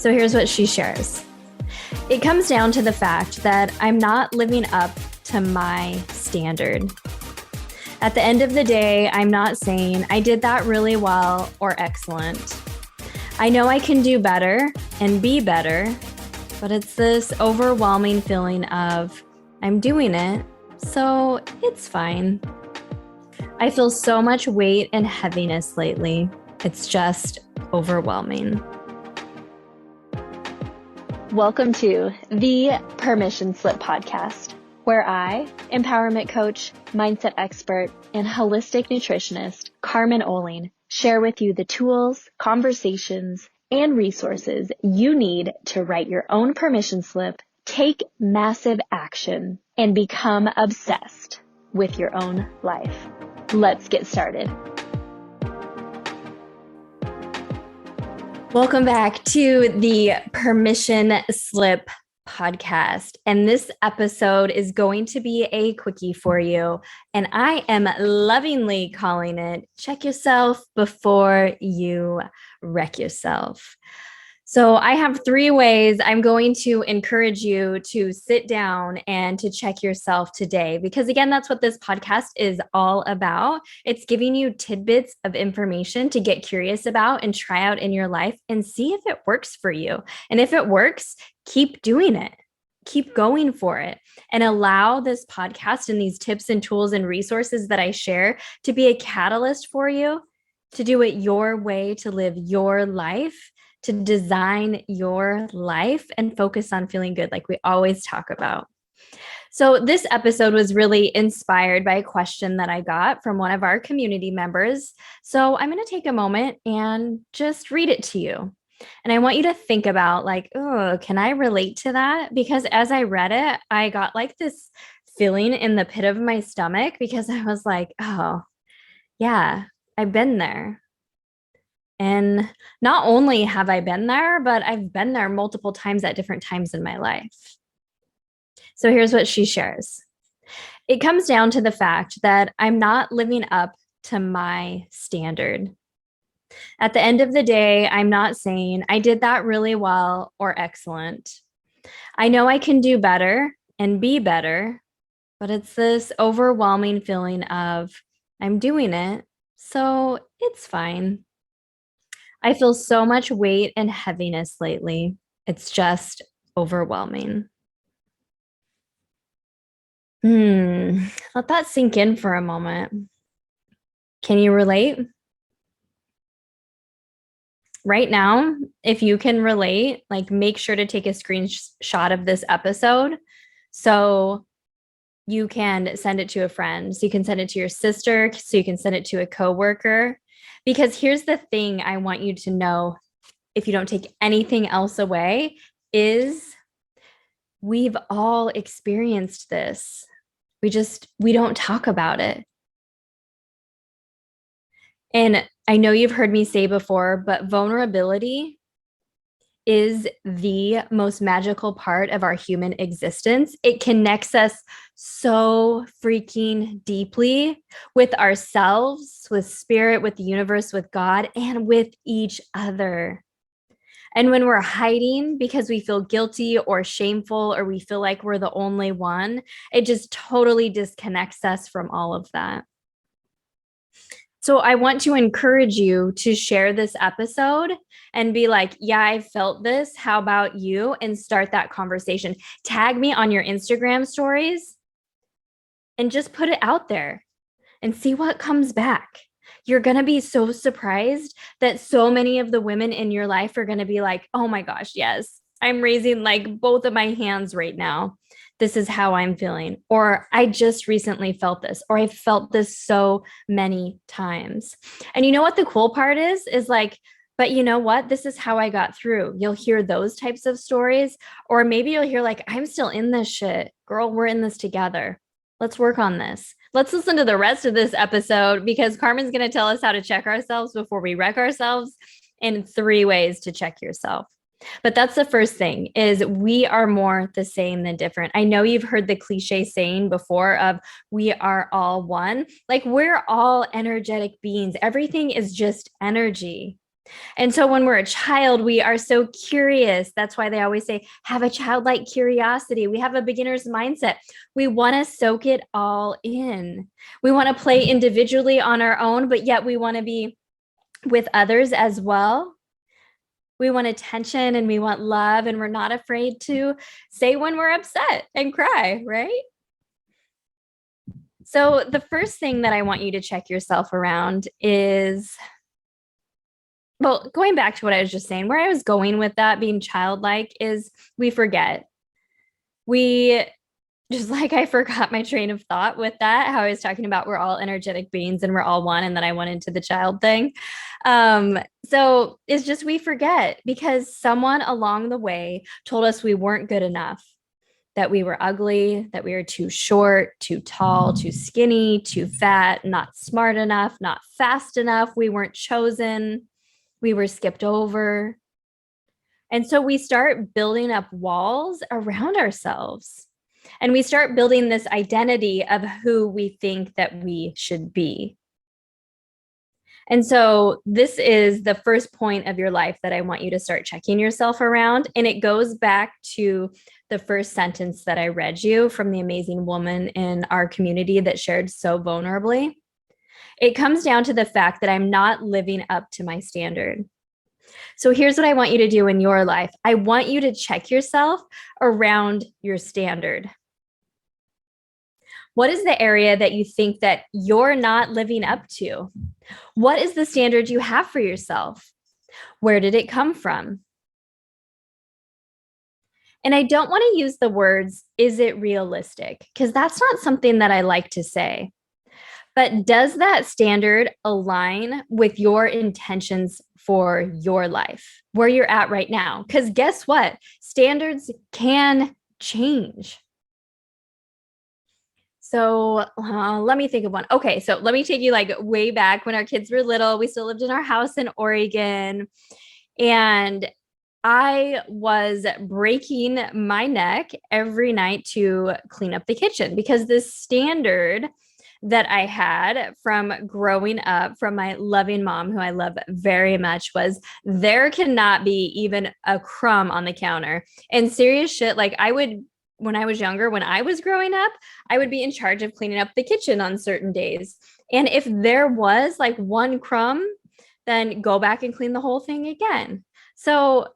So here's what she shares. It comes down to the fact that I'm not living up to my standard. At the end of the day, I'm not saying I did that really well or excellent. I know I can do better and be better, but it's this overwhelming feeling of I'm doing it, so it's fine. I feel so much weight and heaviness lately. It's just overwhelming. Welcome to the Permission Slip podcast, where I, empowerment coach, mindset expert, and holistic nutritionist Carmen Oling, share with you the tools, conversations, and resources you need to write your own permission slip, take massive action, and become obsessed with your own life. Let's get started. Welcome back to the Permission Slip podcast. And this episode is going to be a quickie for you. And I am lovingly calling it Check Yourself Before You Wreck Yourself. So I have 3 ways I'm going to encourage you to sit down and to check yourself today, because again, that's what this podcast is all about. It's giving you tidbits of information to get curious about and try out in your life and see if it works for you. And if it works, keep doing it. Keep going for it and allow this podcast and these tips and tools and resources that I share to be a catalyst for you to do it your way, to live your life, to design your life and focus on feeling good like we always talk about. So this episode was really inspired by a question that I got from one of our community members. So I'm going to take a moment and just read it to you. And I want you to think about like, oh, can I relate to that? Because as I read it, I got like this feeling in the pit of my stomach because I was like, oh, yeah, I've been there. And not only have I been there, but I've been there multiple times at different times in my life. So here's what she shares. It comes down to the fact that I'm not living up to my standard. At the end of the day, I'm not saying I did that really well or excellent. I know I can do better and be better, but it's this overwhelming feeling of I'm doing it, so it's fine. I feel so much weight and heaviness lately. It's just overwhelming. Let that sink in for a moment. Can you relate? Right now, if you can relate, like make sure to take a screenshot of this episode so you can send it to a friend. So you can send it to your sister, so you can send it to a coworker. Because here's the thing I want you to know, if you don't take anything else away, is we've all experienced this. We don't talk about it. And I know you've heard me say before, but vulnerability is the most magical part of our human existence. It connects us so freaking deeply with ourselves, with spirit, with the universe, with God, and with each other. And when we're hiding because we feel guilty or shameful, or we feel like we're the only one, it just totally disconnects us from all of that. So I want to encourage you to share this episode and be like, yeah, I felt this. How about you? And start that conversation. Tag me on your Instagram stories and just put it out there and see what comes back. You're going to be so surprised that so many of the women in your life are going to be like, oh my gosh, yes, I'm raising like both of my hands right now. This is how I'm feeling. Or I just recently felt this, or I felt this so many times. And you know what the cool part is like, but you know what? This is how I got through. You'll hear those types of stories, or maybe you'll hear like, I'm still in this shit. Girl, we're in this together. Let's work on this. Let's listen to the rest of this episode because Carmen's going to tell us how to check ourselves before we wreck ourselves in 3 ways to check yourself. But that's the first thing, is we are more the same than different. I know you've heard the cliche saying before of we are all one. Like, we're all energetic beings. Everything is just energy. And so when we're a child, we are so curious. That's why they always say, have a childlike curiosity. We have a beginner's mindset. We want to soak it all in. We want to play individually on our own, but yet we want to be with others as well. We want attention and we want love, and we're not afraid to say when we're upset and cry, right? So the first thing that I want you to check yourself around is, well, going back to what I was just saying, where I was going with that being childlike is we forget. We just like I forgot my train of thought with that, how I was talking about we're all energetic beings and we're all one, and then I went into the child thing. So it's just we forget because someone along the way told us we weren't good enough, that we were ugly, that we were too short, too tall, too skinny, too fat, not smart enough, not fast enough. We weren't chosen. We were skipped over. And so we start building up walls around ourselves. And we start building this identity of who we think that we should be. And so this is the first point of your life that I want you to start checking yourself around. And it goes back to the first sentence that I read you from the amazing woman in our community that shared so vulnerably. It comes down to the fact that I'm not living up to my standard. So here's what I want you to do in your life. I want you to check yourself around your standard. What is the area that you think that you're not living up to? What is the standard you have for yourself? Where did it come from? And I don't want to use the words, is it realistic? Because that's not something that I like to say. But does that standard align with your intentions for your life, where you're at right now? Because guess what? Standards can change. So let me think of one. Okay, so let me take you like way back when our kids were little. We still lived in our house in Oregon. And I was breaking my neck every night to clean up the kitchen because this standard that I had from growing up from my loving mom, who I love very much, was there cannot be even a crumb on the counter. And serious shit, like I would, when I was younger, when I was growing up, I would be in charge of cleaning up the kitchen on certain days. And if there was like one crumb, then go back and clean the whole thing again. So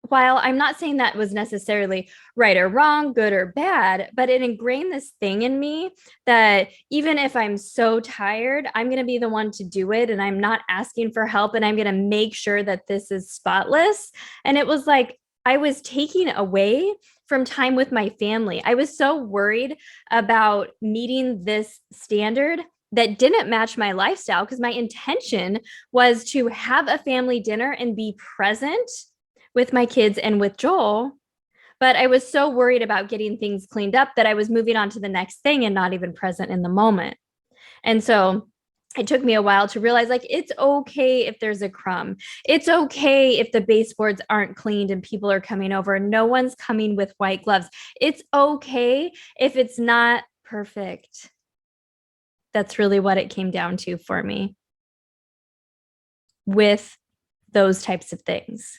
while I'm not saying that was necessarily right or wrong, good or bad, but it ingrained this thing in me that even if I'm so tired, I'm going to be the one to do it. And I'm not asking for help. And I'm going to make sure that this is spotless. And it was like I was taking away from time with my family. I was so worried about meeting this standard that didn't match my lifestyle because my intention was to have a family dinner and be present with my kids and with Joel. But I was so worried about getting things cleaned up that I was moving on to the next thing and not even present in the moment. And so it took me a while to realize like it's okay if there's a crumb. It's okay if the baseboards aren't cleaned and people are coming over. No one's coming with white gloves. It's okay if it's not perfect. That's really what it came down to for me with those types of things.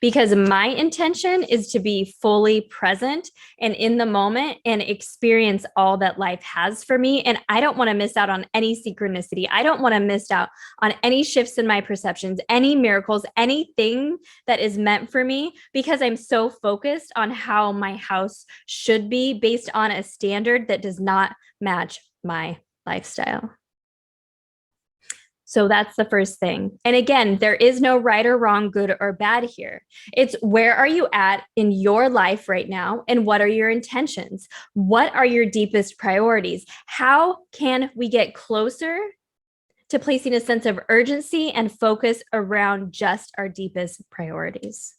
Because my intention is to be fully present and in the moment and experience all that life has for me. And I don't want to miss out on any synchronicity. I don't want to miss out on any shifts in my perceptions, any miracles, anything that is meant for me because I'm so focused on how my house should be based on a standard that does not match my lifestyle. So that's the first thing. And again, there is no right or wrong, good or bad here. It's where are you at in your life right now? And what are your intentions? What are your deepest priorities? How can we get closer to placing a sense of urgency and focus around just our deepest priorities?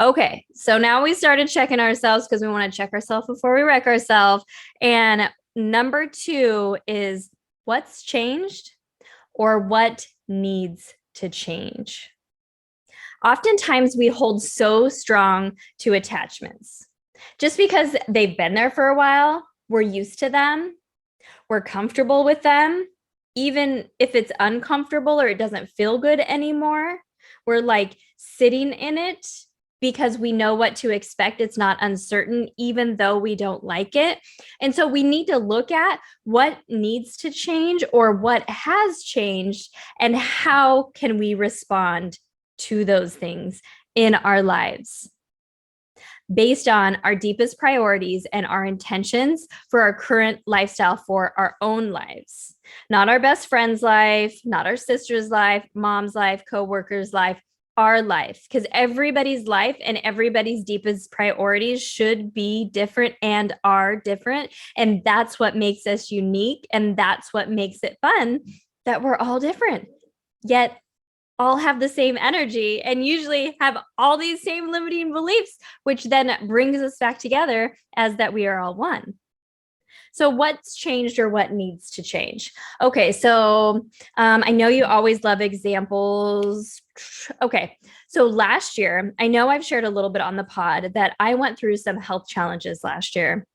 Okay, so now we started checking ourselves because we want to check ourselves before we wreck ourselves. And number 2 is what's changed? Or what needs to change. Oftentimes we hold so strong to attachments. Just because they've been there for a while, we're used to them, we're comfortable with them, even if it's uncomfortable or it doesn't feel good anymore. We're like sitting in it because we know what to expect. It's not uncertain, even though we don't like it. And so we need to look at what needs to change or what has changed and how can we respond to those things in our lives based on our deepest priorities and our intentions for our current lifestyle for our own lives, not our best friend's life, not our sister's life, mom's life, coworker's life, our life, because everybody's life and everybody's deepest priorities should be different and are different. And that's what makes us unique. And that's what makes it fun, that we're all different, yet all have the same energy and usually have all these same limiting beliefs, which then brings us back together as that we are all one. So what's changed or what needs to change? Okay, so I know you always love examples. Okay, so last year, I know I've shared a little bit on the pod that I went through some health challenges last year.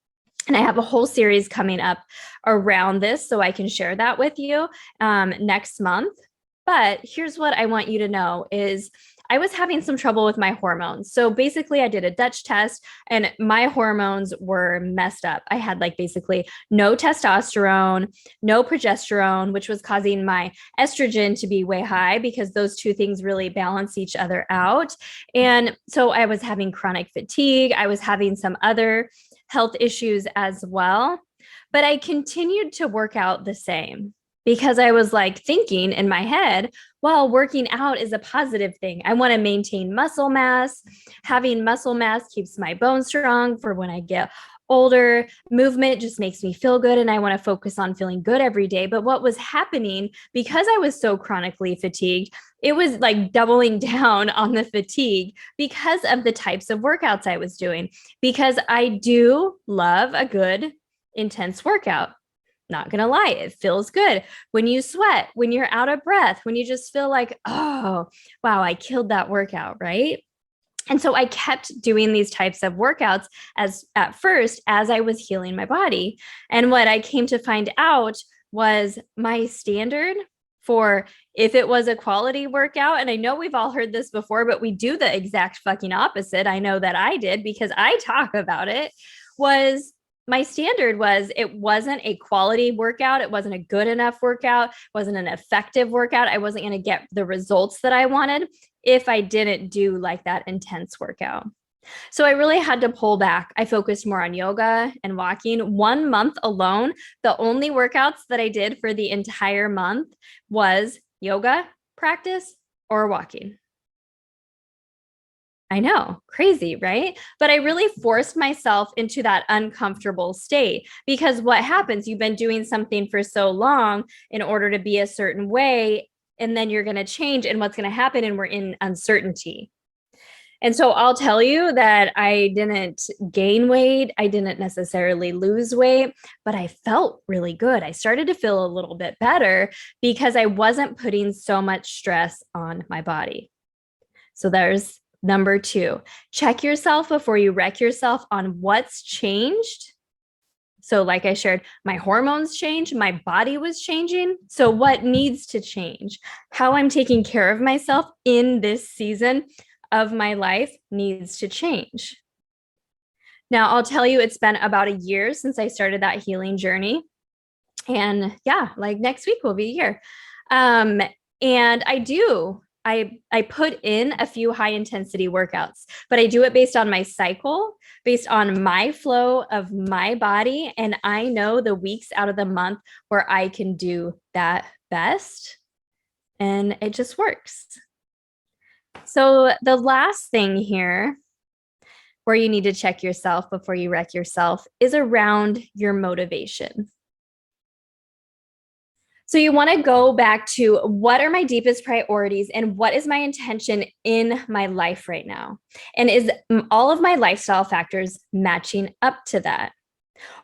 And I have a whole series coming up around this, so I can share that with you next month. But here's what I want you to know is I was having some trouble with my hormones. So basically I did a Dutch test and my hormones were messed up. I had like basically no testosterone, no progesterone, which was causing my estrogen to be way high because those two things really balance each other out. And so I was having chronic fatigue. I was having some other health issues as well, but I continued to work out the same. Because I was like thinking in my head, well, working out is a positive thing. I want to maintain muscle mass. Having muscle mass keeps my bones strong for when I get older. Movement just makes me feel good. And I want to focus on feeling good every day. But what was happening, because I was so chronically fatigued, it was like doubling down on the fatigue because of the types of workouts I was doing. Because I do love a good, intense workout. Not going to lie, it feels good when you sweat, when you're out of breath, when you just feel like, oh, wow, I killed that workout, right? And so I kept doing these types of workouts as at first as I was healing my body. And what I came to find out was my standard for if it was a quality workout, and I know we've all heard this before, but we do the exact fucking opposite. I know that I did because I talk about it, was my standard was it wasn't a quality workout. It wasn't a good enough workout. It wasn't an effective workout. I wasn't going to get the results that I wanted if I didn't do like that intense workout. So I really had to pull back. I focused more on yoga and walking. 1 month alone, the only workouts that I did for the entire month was yoga practice or walking. I know, crazy, right? But I really forced myself into that uncomfortable state because what happens, you've been doing something for so long in order to be a certain way, and then you're going to change, and what's going to happen, and we're in uncertainty. And so I'll tell you that I didn't gain weight. I didn't necessarily lose weight, but I felt really good. I started to feel a little bit better because I wasn't putting so much stress on my body. So there's number 2, check yourself before you wreck yourself on what's changed. So like I shared, my hormones changed, my body was changing. So what needs to change? How I'm taking care of myself in this season of my life needs to change. Now, I'll tell you, it's been about a year since I started that healing journey. And yeah, like next week will be a year. And I put in a few high intensity workouts, but I do it based on my cycle, based on my flow of my body. And I know the weeks out of the month where I can do that best. And it just works. So the last thing here where you need to check yourself before you wreck yourself is around your motivation. So you want to go back to what are my deepest priorities and what is my intention in my life right now? And is all of my lifestyle factors matching up to that?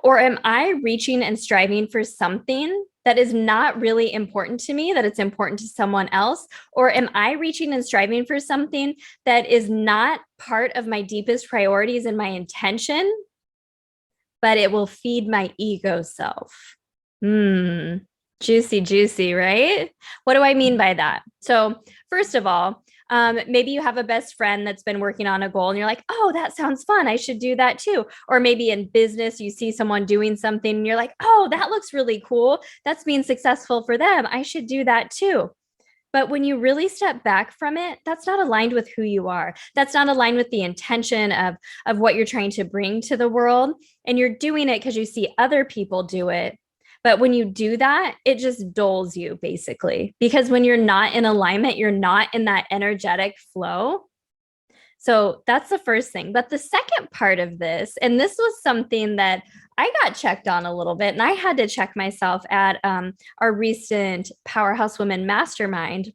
Or am I reaching and striving for something that is not really important to me, that it's important to someone else? Or am I reaching and striving for something that is not part of my deepest priorities and my intention, but it will feed my ego self? Juicy, juicy, right? What do I mean by that? So first of all, Maybe you have a best friend that's been working on a goal and you're like, oh, that sounds fun. I should do that too. Or maybe in business, you see someone doing something and you're like, oh, that looks really cool. That's being successful for them. I should do that too. But when you really step back from it, that's not aligned with who you are. That's not aligned with the intention of what you're trying to bring to the world. And you're doing it because you see other people do it. But when you do that, it just dulls you basically, because when you're not in alignment, you're not in that energetic flow. So that's the first thing. But the second part of this, and this was something that I got checked on a little bit, and I had to check myself at our recent Powerhouse Women Mastermind,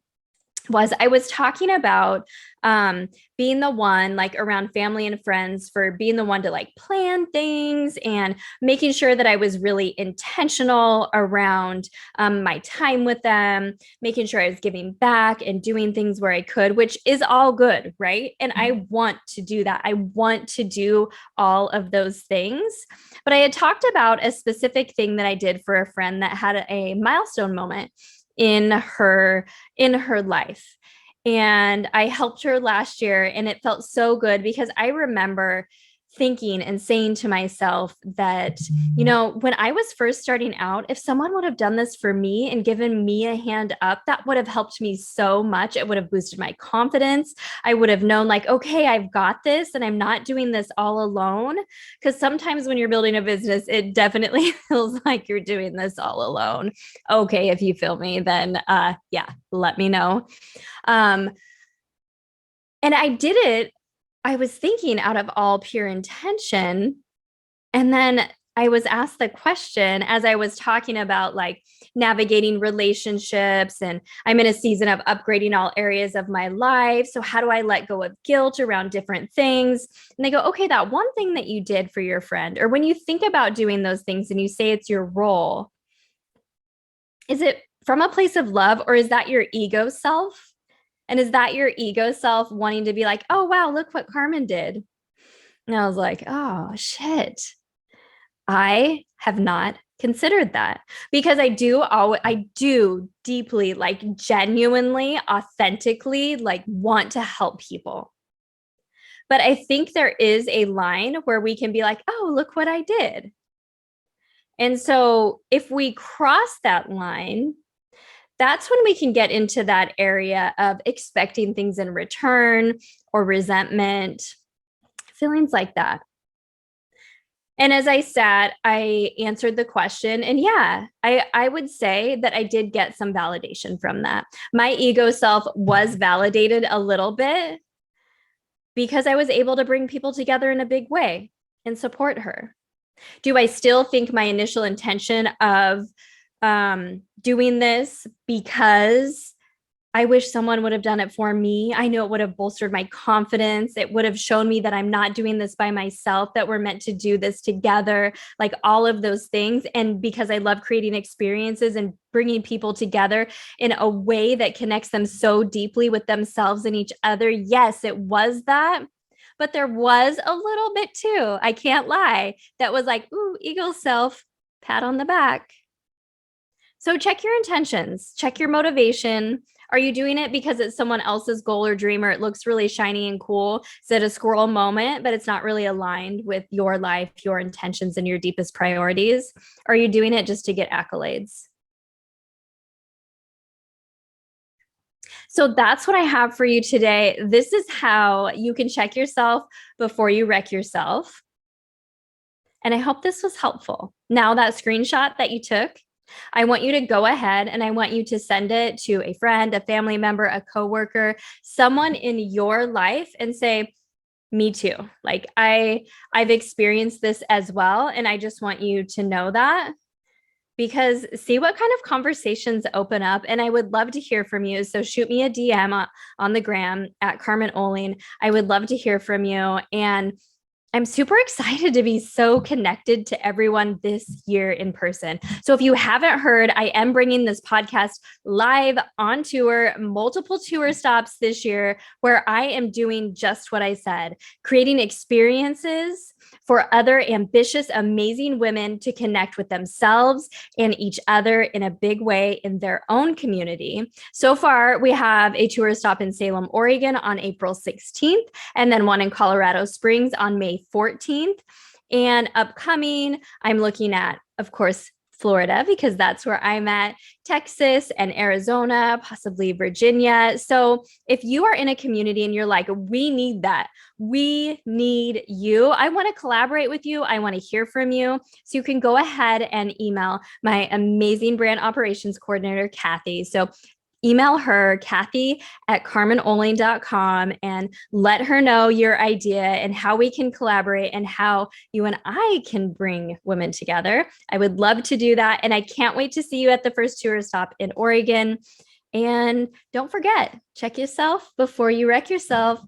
was I was talking about being the one, like around family and friends, for being the one to like plan things and making sure that I was really intentional around my time with them, making sure I was giving back and doing things where I could, which is all good, right? And I want to do that. I want to do all of those things. But I had talked about a specific thing that I did for a friend that had a milestone moment in her life, and I helped her last year, and it felt so good because I remember thinking and saying to myself that, you know, when I was first starting out, if someone would have done this for me and given me a hand up, that would have helped me so much. It would have boosted my confidence. I would have known like, okay, I've got this and I'm not doing this all alone. Because sometimes when you're building a business, it definitely feels like you're doing this all alone. Okay, if you feel me, then yeah, let me know. And I did it, I was thinking out of all pure intention. And then I was asked the question as I was talking about like navigating relationships, and I'm in a season of upgrading all areas of my life. So, how do I let go of guilt around different things? And they go, okay, that one thing that you did for your friend, or when you think about doing those things and you say it's your role, is it from a place of love, or is that your ego self? And is that your ego self wanting to be like, oh, wow, look what Carmen did? And I was like, oh, shit. I have not considered that, because I do deeply, like genuinely, authentically, like want to help people. But I think there is a line where we can be like, oh, look what I did. And so if we cross that line, that's when we can get into that area of expecting things in return or resentment, feelings like that. And as I sat, I answered the question. And yeah, I would say that I did get some validation from that. My ego self was validated a little bit because I was able to bring people together in a big way and support her. Do I still think my initial intention of doing this because I wish someone would have done it for me? I know it would have bolstered my confidence. It would have shown me that I'm not doing this by myself, that we're meant to do this together, like all of those things. And because I love creating experiences and bringing people together in a way that connects them so deeply with themselves and each other. Yes, it was that. But there was a little bit too, I can't lie, that was like, ooh, ego self, pat on the back. So check your intentions, check your motivation. Are you doing it because it's someone else's goal or dream, or it looks really shiny and cool? Is it a squirrel moment, but it's not really aligned with your life, your intentions, and your deepest priorities? Or are you doing it just to get accolades? So that's what I have for you today. This is how you can check yourself before you wreck yourself. And I hope this was helpful. Now, that screenshot that you took, I want you to go ahead and I want you to send it to a friend, a family member, a coworker, someone in your life, and say, me too. Like I've experienced this as well. And I just want you to know that, because see what kind of conversations open up. And I would love to hear from you. So shoot me a DM on the gram at Carmen Oling. I would love to hear from you. And I'm super excited to be so connected to everyone this year in person. So if you haven't heard, I am bringing this podcast live on tour, multiple tour stops this year, where I am doing just what I said, creating experiences for other ambitious, amazing women to connect with themselves and each other in a big way in their own community. So far, we have a tour stop in Salem, Oregon on April 16th, and then one in Colorado Springs on May 14th. And upcoming, I'm looking at, of course, Florida, because that's where I'm at, Texas and Arizona, possibly Virginia. So if you are in a community and you're like, we need that, we need you, I want to collaborate with you, I want to hear from you. So you can go ahead and email my amazing brand operations coordinator, Kathy. So email her, Kathy at carmenoling.com, and let her know your idea and how we can collaborate and how you and I can bring women together. I would love to do that. And I can't wait to see you at the first tour stop in Oregon. And don't forget, check yourself before you wreck yourself.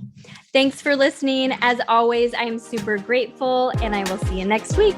Thanks for listening. As always, I am super grateful, and I will see you next week.